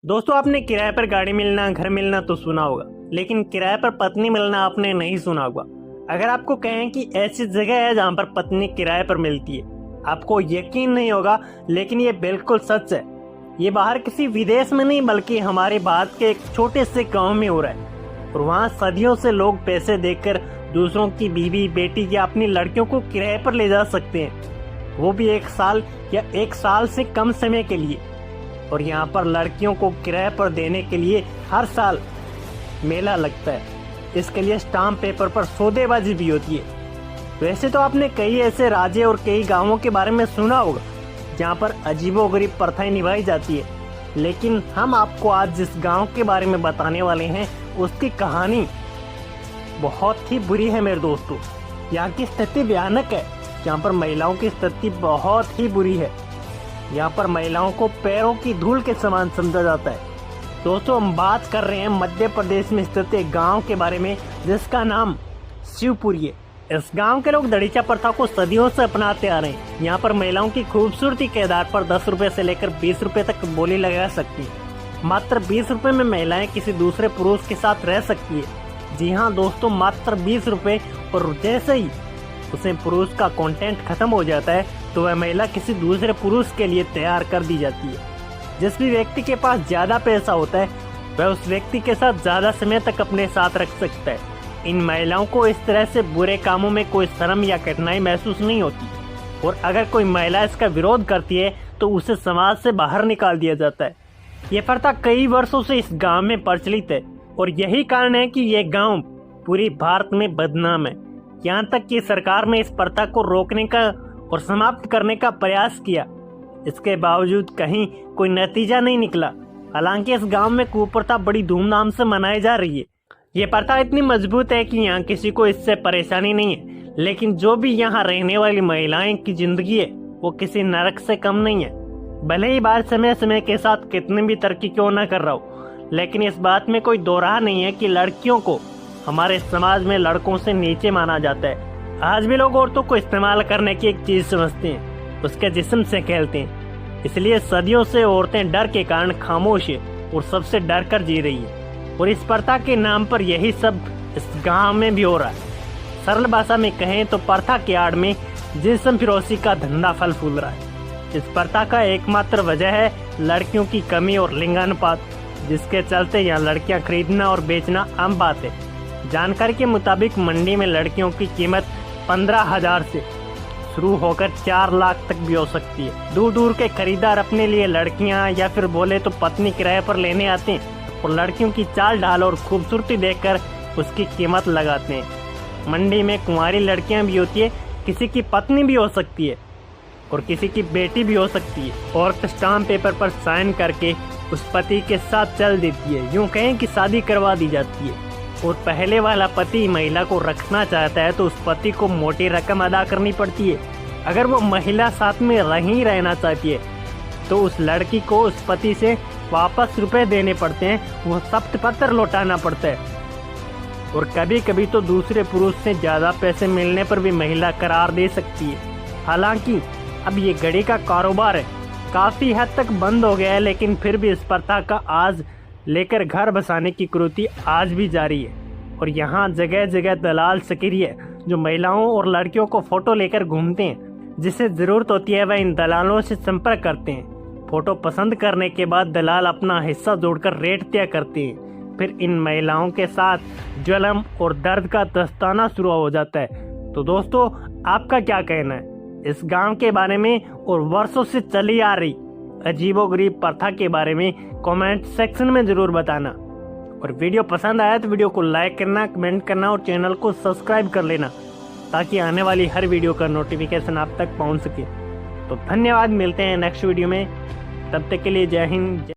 दोस्तों, आपने किराए पर गाड़ी मिलना, घर मिलना तो सुना होगा, लेकिन किराए पर पत्नी मिलना आपने नहीं सुना होगा। अगर आपको कहें कि ऐसी जगह है जहाँ पर पत्नी किराए पर मिलती है, आपको यकीन नहीं होगा, लेकिन ये बिल्कुल सच है। ये बाहर किसी विदेश में नहीं बल्कि हमारे भारत के एक छोटे से गांव में हो रहा है। और वहाँ सदियों से लोग पैसे देकर दूसरों की बीवी, बेटी या अपनी लड़कियों को किराए पर ले जा सकते हैं, वो भी 1 साल या 1 साल से कम समय के लिए। और यहाँ पर लड़कियों को किराए पर देने के लिए हर साल मेला लगता है। इसके लिए स्टाम्प पेपर पर सौदेबाजी भी होती है। वैसे तो आपने कई ऐसे राज्य और कई गांवों के बारे में सुना होगा जहाँ पर अजीबोगरीब प्रथाएं निभाई जाती है, लेकिन हम आपको आज जिस गांव के बारे में बताने वाले हैं उसकी कहानी बहुत ही बुरी है मेरे दोस्तों। यहाँ की स्थिति भयानक है। यहाँ पर महिलाओं की स्थिति बहुत ही बुरी है। यहाँ पर महिलाओं को पैरों की धूल के समान समझा जाता है। दोस्तों, हम बात कर रहे हैं मध्य प्रदेश में स्थित एक गांव के बारे में जिसका नाम शिवपुरी है। इस गांव के लोग दड़ीचा प्रथा को सदियों से अपनाते आ रहे हैं। यहाँ पर महिलाओं की खूबसूरती के आधार पर 10 रुपए से लेकर 20 रुपए तक बोली लगा सकती है। मात्र 20 रुपए में महिलाएं किसी दूसरे पुरुष के साथ रह सकती है। जी हाँ दोस्तों, मात्र 20 रुपए। और जैसे ही उसे पुरुष का कंटेंट खत्म हो जाता है तो वह महिला किसी दूसरे पुरुष के लिए तैयार कर दी जाती है। जिस भी व्यक्ति के पास ज्यादा पैसा होता है वह उस व्यक्ति के साथ ज्यादा समय तक अपने साथ रख सकता है। इन महिलाओं को इस तरह से बुरे कामों में कोई शर्म या कठिनाई महसूस नहीं होती, और अगर कोई महिला इसका विरोध करती है तो उसे समाज से बाहर निकाल दिया जाता है। ये प्रथा कई वर्षों से इस गांव में प्रचलित है, और यही कारण है कि यह गांव पूरी भारत में बदनाम है। यहाँ तक कि सरकार ने इस प्रथा को रोकने का और समाप्त करने का प्रयास किया, इसके बावजूद कहीं कोई नतीजा नहीं निकला। हालांकि इस गांव में कुप्रथा बड़ी धूमधाम से मनाई जा रही है। ये प्रथा इतनी मजबूत है कि यहाँ किसी को इससे परेशानी नहीं है, लेकिन जो भी यहाँ रहने वाली महिलाएं की जिंदगी है वो किसी नरक से कम नहीं है। भले ही बात समय समय के साथ कितनी भी तरक्की क्यों न कर रहा हो, लेकिन इस बात में कोई दो राह नहीं है कि लड़कियों को हमारे समाज में लड़कों से नीचे माना जाता है। आज भी लोग औरतों को इस्तेमाल करने की एक चीज समझते हैं, उसके जिस्म से खेलते हैं। इसलिए सदियों से औरतें डर के कारण खामोश है और सबसे डर कर जी रही है। और इस प्रथा के नाम पर यही सब इस गांव में भी हो रहा है। सरल भाषा में कहें तो प्रथा के आड़ में जिस्म फिरोशी का धंधा फल फूल रहा है। इस प्रथा का एकमात्र वजह है लड़कियों की कमी और लिंगानुपात, जिसके चलते यहाँ लड़कियां खरीदना और बेचना आम बात है। जानकारी के मुताबिक मंडी में लड़कियों की कीमत 15,000 से शुरू होकर 4 लाख तक भी हो सकती है। दूर दूर के खरीदार अपने लिए लड़कियां या फिर बोले तो पत्नी किराए पर लेने आते हैं, और लड़कियों की चाल ढाल और खूबसूरती देखकर उसकी कीमत लगाते हैं। मंडी में कुंवारी लड़कियां भी होती है, किसी की पत्नी भी हो सकती है और किसी की बेटी भी हो सकती है। औरत स्टाम्प पेपर पर साइन करके उस पति के साथ चल देती है, यूँ कहें कि शादी करवा दी जाती है। और पहले वाला पति महिला को रखना चाहता है तो उस पति को मोटी रकम अदा करनी पड़ती है। अगर वो महिला साथ में नहीं रहना चाहती है तो उस लड़की को उस पति से वापस रुपए देने पड़ते हैं, वो शपथ पत्र लौटाना पड़ता है। और कभी कभी तो दूसरे पुरुष से ज्यादा पैसे मिलने पर भी महिला करार दे सकती है। हालांकि अब ये घड़ी का कारोबार है, काफी हद तक बंद हो गया है, लेकिन फिर भी इस प्रथा का आज लेकर घर बसाने की कुरीति आज भी जारी है। और यहाँ जगह जगह दलाल सक्रिय है जो महिलाओं और लड़कियों को फोटो लेकर घूमते हैं। जिसे जरूरत होती है वह इन दलालों से संपर्क करते हैं। फोटो पसंद करने के बाद दलाल अपना हिस्सा जोड़कर रेट तय करते हैं। फिर इन महिलाओं के साथ ज्वलम और दर्द का दस्ताना शुरू हो जाता है। तो दोस्तों, आपका क्या कहना है इस गांव के बारे में और वर्षों से चली आ रही अजीबोगरीब प्रथा के बारे में? कमेंट सेक्शन में जरूर बताना। और वीडियो पसंद आया तो वीडियो को लाइक करना, कमेंट करना और चैनल को सब्सक्राइब कर लेना, ताकि आने वाली हर वीडियो का नोटिफिकेशन आप तक पहुंच सके। तो धन्यवाद, मिलते हैं नेक्स्ट वीडियो में। तब तक के लिए जय हिंद।